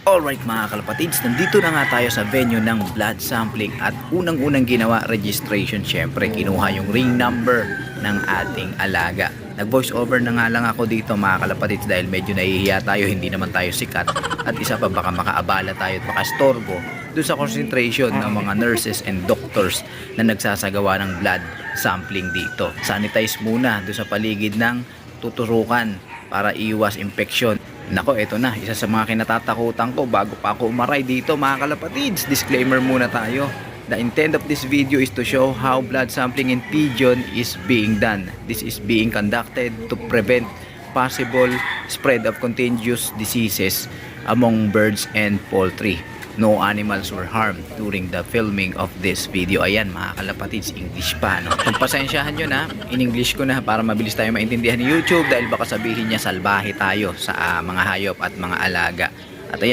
Alright mga kalapatids, nandito na nga tayo sa venue ng blood sampling at unang-unang ginawa registration. Syempre kinuha yung ring number ng ating alaga. Nag voice over na nga lang ako dito mga kalapatids dahil medyo nahihiya tayo, hindi naman tayo sikat. At isa pa baka makaabala tayo at makastorbo doon sa concentration ng mga nurses and doctors na nagsasagawa ng blood sampling dito. Sanitize muna doon sa paligid ng tuturukan para iwas infection. Nako, eto na, isa sa mga kinatatakutan ko bago pa ako umaray dito mga kalapatids. Disclaimer muna tayo. The intent of this video is to show how blood sampling in pigeon is being done. This is being conducted to prevent possible spread of contagious diseases among birds and poultry. No animals were harmed during the filming of this video. Ayan mga kalapatids, English pa, no? Pagpasensyahan nyo na, in English ko na para mabilis tayo maintindihan ni YouTube dahil baka sabihin niya salbahe tayo sa mga hayop at mga alaga. At ayan,